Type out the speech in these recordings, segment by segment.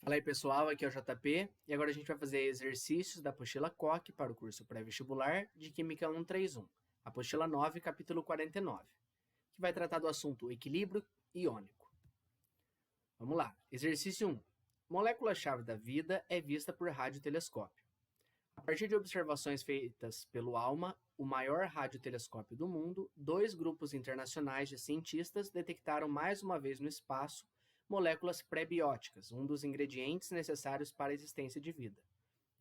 Fala aí pessoal, aqui é o JP e agora a gente vai fazer exercícios da apostila Koch para o curso pré-vestibular de Química 131, apostila 9, capítulo 49, que vai tratar do assunto equilíbrio iônico. Vamos lá, exercício 1. Molécula-chave da vida é vista por radiotelescópio. A partir de observações feitas pelo ALMA, o maior radiotelescópio do mundo, dois grupos internacionais de cientistas detectaram mais uma vez no espaço moléculas pré-bióticas, um dos ingredientes necessários para a existência de vida.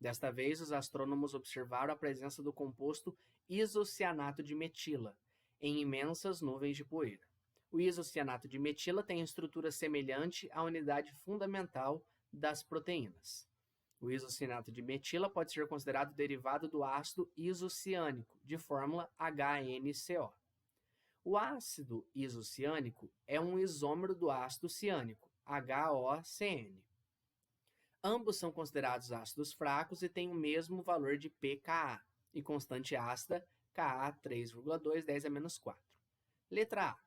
Desta vez, os astrônomos observaram a presença do composto isocianato de metila em imensas nuvens de poeira. O isocianato de metila tem estrutura semelhante à unidade fundamental das proteínas. O isocianato de metila pode ser considerado derivado do ácido isociânico, de fórmula HNCO. O ácido isociânico é um isômero do ácido ciânico, HOCN. Ambos são considerados ácidos fracos e têm o mesmo valor de pKa e constante ácida Ka 3,2 10⁻⁴. Letra A.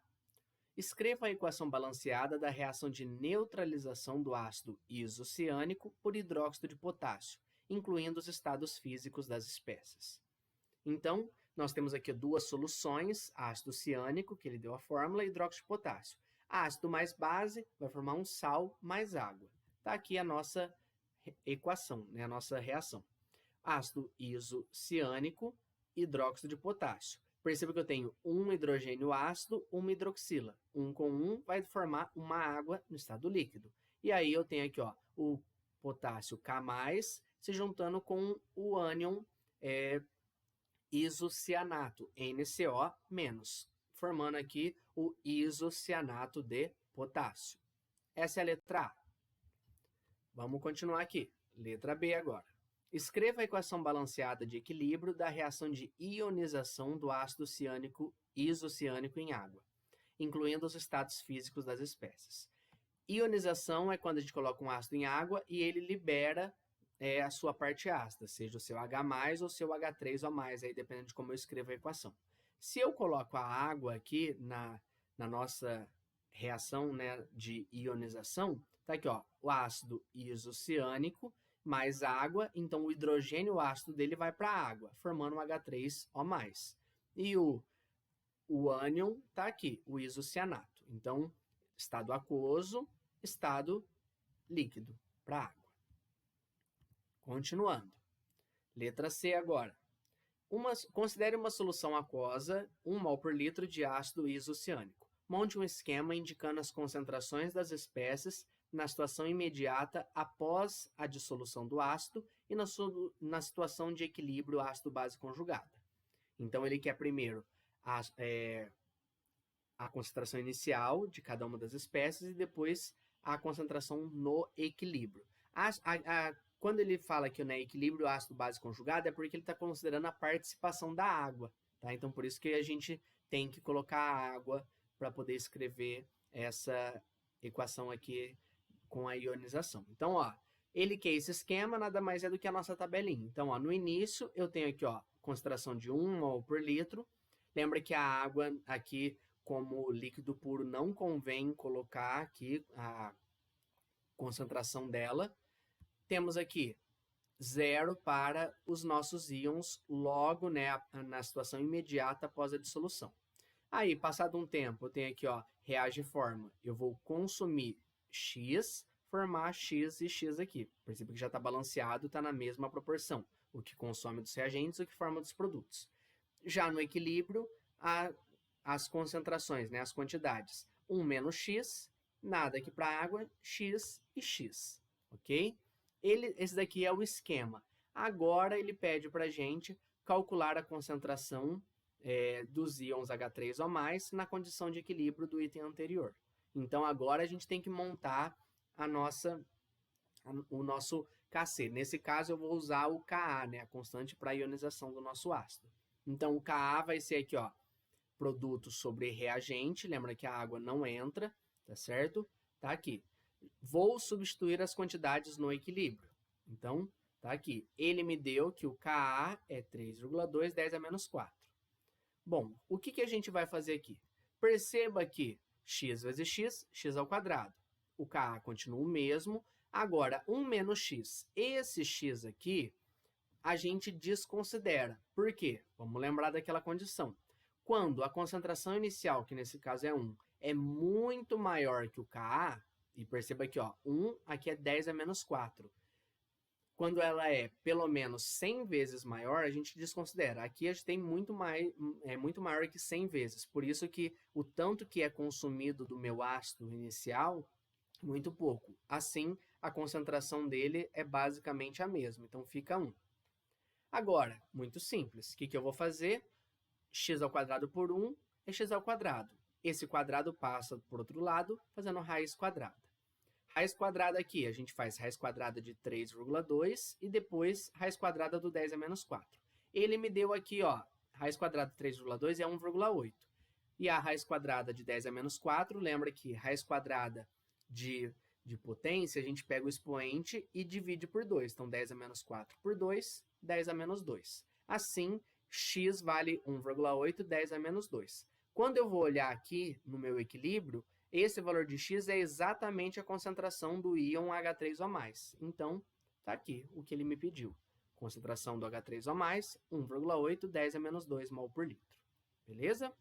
Escreva a equação balanceada da reação de neutralização do ácido isociânico por hidróxido de potássio, incluindo os estados físicos das espécies. Então, nós temos aqui duas soluções, ácido ciânico, que ele deu a fórmula, e hidróxido de potássio. Ácido mais base vai formar um sal mais água. Está aqui a nossa equação, né, a nossa reação. Ácido isociânico, hidróxido de potássio. Perceba que eu tenho um hidrogênio ácido, uma hidroxila. Um com um vai formar uma água no estado líquido. E aí eu tenho aqui o potássio K+, se juntando com o ânion isocianato, NCO-, formando aqui o isocianato de potássio. Essa é a letra A. Vamos continuar aqui. Letra B agora. Escreva a equação balanceada de equilíbrio da reação de ionização do ácido ciânico isociânico em água, incluindo os estados físicos das espécies. Ionização é quando a gente coloca um ácido em água e ele libera a sua parte ácida, seja o seu H+, ou o seu H3O+, aí dependendo de como eu escrevo a equação. Se eu coloco a água aqui na nossa reação, né, de ionização, tá aqui, o ácido isociânico mais água, então o hidrogênio ácido dele vai para a água, formando um H3O+. E o ânion tá aqui, o isocianato. Então, estado aquoso, estado líquido para a água. Continuando. Letra C agora. Considere uma solução aquosa, 1 mol por litro de ácido isociânico. Monte um esquema indicando as concentrações das espécies na situação imediata após a dissolução do ácido e na situação de equilíbrio ácido-base conjugada. Então, ele quer primeiro a concentração inicial de cada uma das espécies e depois a concentração no equilíbrio. Quando ele fala que o equilíbrio ácido-base conjugado é porque ele está considerando a participação da água. Tá? Então, por isso que a gente tem que colocar a água para poder escrever essa equação aqui com a ionização. Então, ele quer esse esquema, nada mais é do que a nossa tabelinha. Então, no início, eu tenho aqui concentração de 1 mol por litro. Lembra que a água aqui, como líquido puro, não convém colocar aqui a concentração dela. Temos aqui 0 para os nossos íons logo, né, na situação imediata após a dissolução. Aí, passado um tempo, eu tenho aqui, reage e forma. Eu vou consumir X, formar X e X aqui. Perceba que já está balanceado, está na mesma proporção. O que consome dos reagentes e o que forma dos produtos. Já no equilíbrio, as concentrações, né, as quantidades. 1 menos X, nada aqui para a água, X e X. Ok? Esse daqui é o esquema. Agora, ele pede para a gente calcular a concentração dos íons H3O+, na condição de equilíbrio do item anterior. Então, agora a gente tem que montar o nosso Kc. Nesse caso, eu vou usar o Ka, né, a constante para a ionização do nosso ácido. Então, o Ka vai ser aqui, produto sobre reagente. Lembra que a água não entra, tá certo? Tá aqui. Vou substituir as quantidades no equilíbrio. Então, tá aqui. Ele me deu que o Ka é 3,2 10⁻⁴. Bom, o que a gente vai fazer aqui? Perceba que x vezes x, x ao quadrado. o Ka continua o mesmo. Agora, 1 menos x. Esse x aqui, a gente desconsidera. Por quê? Vamos lembrar daquela condição. Quando a concentração inicial, que nesse caso é 1, é muito maior que o Ka, e perceba aqui, ó, 1 aqui é 10 a menos 4. Quando ela é pelo menos 100 vezes maior, a gente desconsidera. Aqui a gente tem muito maior que 100 vezes. Por isso que o tanto que é consumido do meu ácido inicial, muito pouco. Assim, a concentração dele é basicamente a mesma. Então, fica 1. Agora, muito simples. O que eu vou fazer? X ao quadrado por 1 é x ao quadrado. Esse quadrado passa por outro lado, fazendo raiz quadrada. Raiz quadrada aqui, a gente faz raiz quadrada de 3,2 e depois raiz quadrada do 10 a menos 4. Ele me deu aqui, ó, raiz quadrada de 3,2 é 1,8. E a raiz quadrada de 10 a menos 4, lembra que raiz quadrada de potência, a gente pega o expoente e divide por 2. Então, 10 a menos 4 por 2, 10 a menos 2. Assim, x vale 1,8, 10 a menos 2. Quando eu vou olhar aqui no meu equilíbrio, esse valor de x é exatamente a concentração do íon H3O+. Então, está aqui o que ele me pediu. Concentração do H3O+, 1,8, 10 a menos 2 mol por litro. Beleza?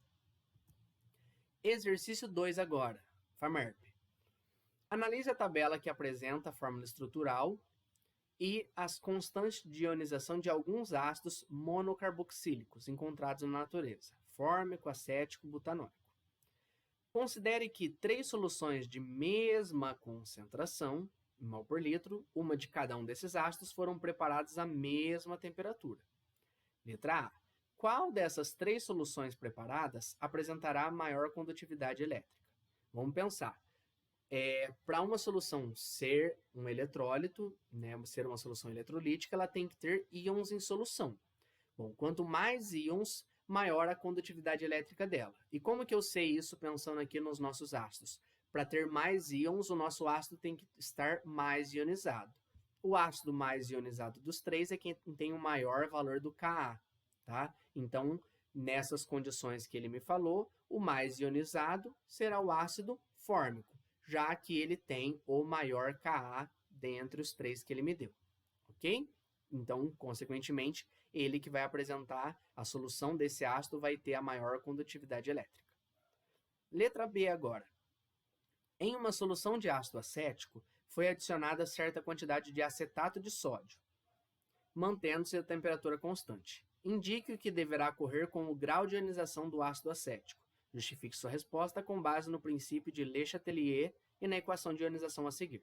Exercício 2 agora. FAMERP. Analise a tabela que apresenta a fórmula estrutural e as constantes de ionização de alguns ácidos monocarboxílicos encontrados na natureza: fórmico, acético, butanóico. Considere que 3 soluções de mesma concentração, mol por litro, uma de cada um desses ácidos, foram preparadas à mesma temperatura. Letra A. Qual dessas 3 soluções preparadas apresentará maior condutividade elétrica? Vamos pensar. Para uma solução ser um eletrólito, né, ser uma solução eletrolítica, ela tem que ter íons em solução. Bom, quanto mais íons, maior a condutividade elétrica dela. E como que eu sei isso pensando aqui nos nossos ácidos? Para ter mais íons, o nosso ácido tem que estar mais ionizado. O ácido mais ionizado dos 3 é quem tem o maior valor do Ka, tá? Então, nessas condições que ele me falou, o mais ionizado será o ácido fórmico, já que ele tem o maior Ka dentre os 3 que ele me deu, ok? Então, consequentemente, ele que vai apresentar a solução desse ácido vai ter a maior condutividade elétrica. Letra B agora. Em uma solução de ácido acético, foi adicionada certa quantidade de acetato de sódio, mantendo-se a temperatura constante. Indique o que deverá ocorrer com o grau de ionização do ácido acético. Justifique sua resposta com base no princípio de Le Chatelier e na equação de ionização a seguir.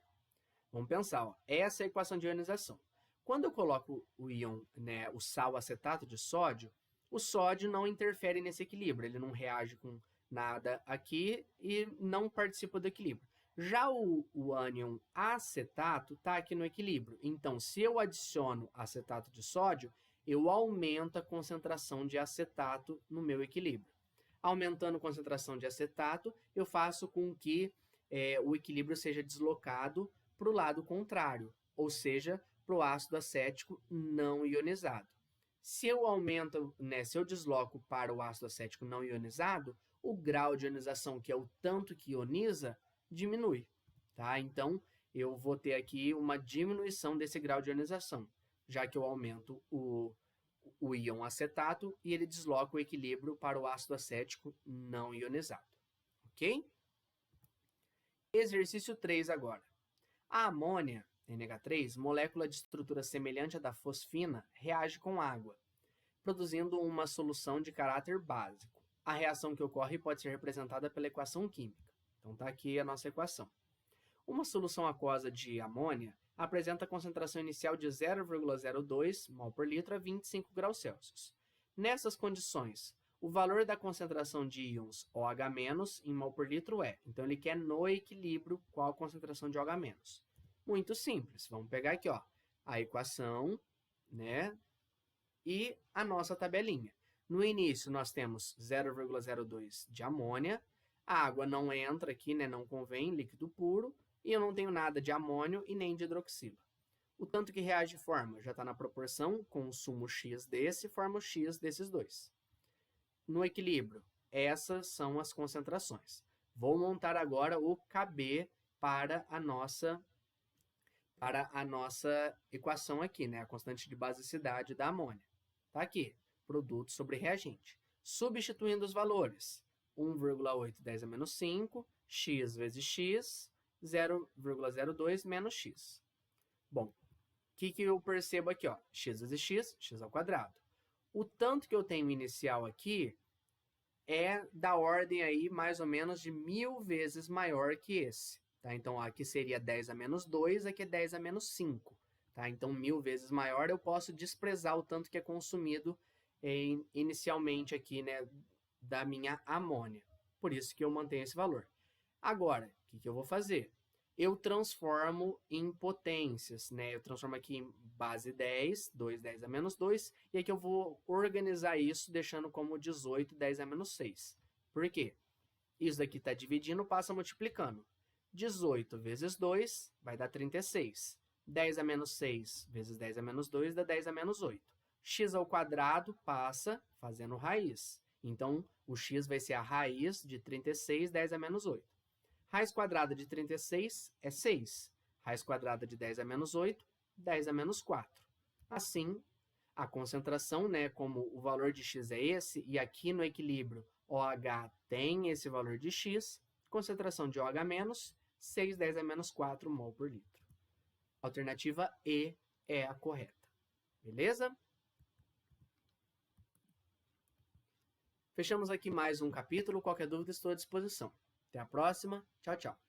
Vamos pensar, ó, essa é a equação de ionização. Quando eu coloco o íon, né, o sal acetato de sódio, o sódio não interfere nesse equilíbrio, ele não reage com nada aqui e não participa do equilíbrio. Já o ânion acetato está aqui no equilíbrio, então se eu adiciono acetato de sódio, eu aumento a concentração de acetato no meu equilíbrio. Aumentando a concentração de acetato, eu faço com que o equilíbrio seja deslocado para o lado contrário, ou seja, para o ácido acético não ionizado. Se eu aumento, né, se eu desloco para o ácido acético não ionizado, o grau de ionização, que é o tanto que ioniza, diminui. Tá? Então, eu vou ter aqui uma diminuição desse grau de ionização, já que eu aumento o íon acetato e ele desloca o equilíbrio para o ácido acético não ionizado. Ok? Exercício 3 agora. A amônia, NH3, molécula de estrutura semelhante à da fosfina, reage com água, produzindo uma solução de caráter básico. A reação que ocorre pode ser representada pela equação química. Então, está aqui a nossa equação. Uma solução aquosa de amônia apresenta a concentração inicial de 0,02 mol por litro a 25 graus Celsius. Nessas condições, o valor da concentração de íons OH- em mol por litro é. Então, ele quer no equilíbrio qual a concentração de OH-. Muito simples. Vamos pegar aqui, ó, a equação, né, e a nossa tabelinha. No início, nós temos 0,02 de amônia. A água não entra aqui, né, não convém, líquido puro. E eu não tenho nada de amônio e nem de hidroxila. O tanto que reage forma já está na proporção, consumo X desse, forma o X desses dois. No equilíbrio, essas são as concentrações. Vou montar agora o KB, para a nossa equação aqui, né? A constante de basicidade da amônia. Tá aqui, produto sobre reagente. Substituindo os valores, 1,8 10 a menos 5, x vezes x, 0,02 menos x. Bom, o que eu percebo aqui? Ó? X vezes x, x ao quadrado. O tanto que eu tenho inicial aqui é da ordem aí mais ou menos de 1000 vezes maior que esse. Tá? Então, aqui seria 10 a menos 2, aqui é 10 a menos 5. Tá? Então, 1000 vezes maior, eu posso desprezar o tanto que é consumido inicialmente aqui, né, da minha amônia. Por isso que eu mantenho esse valor. Agora, o que eu vou fazer? Eu transformo em potências, né? Eu transformo aqui em base 10, 2, 10 a menos 2, e aqui eu vou organizar isso deixando como 18, 10 a menos 6. Por quê? Isso daqui está dividindo, passa multiplicando. 18 vezes 2 vai dar 36. 10 a menos 6 vezes 10 a menos 2 dá 10 a menos 8. X ao quadrado passa fazendo raiz. Então, o x vai ser a raiz de 36, 10 a menos 8. Raiz quadrada de 36 é 6. Raiz quadrada de 10 a menos 8, 10 a menos 4. Assim, a concentração, né, como o valor de x é esse, e aqui no equilíbrio OH tem esse valor de x, concentração de OH menos, 6, 10 a menos 4 mol por litro. Alternativa E é a correta. Beleza? Fechamos aqui mais um capítulo. Qualquer dúvida, estou à disposição. Até a próxima. Tchau, tchau.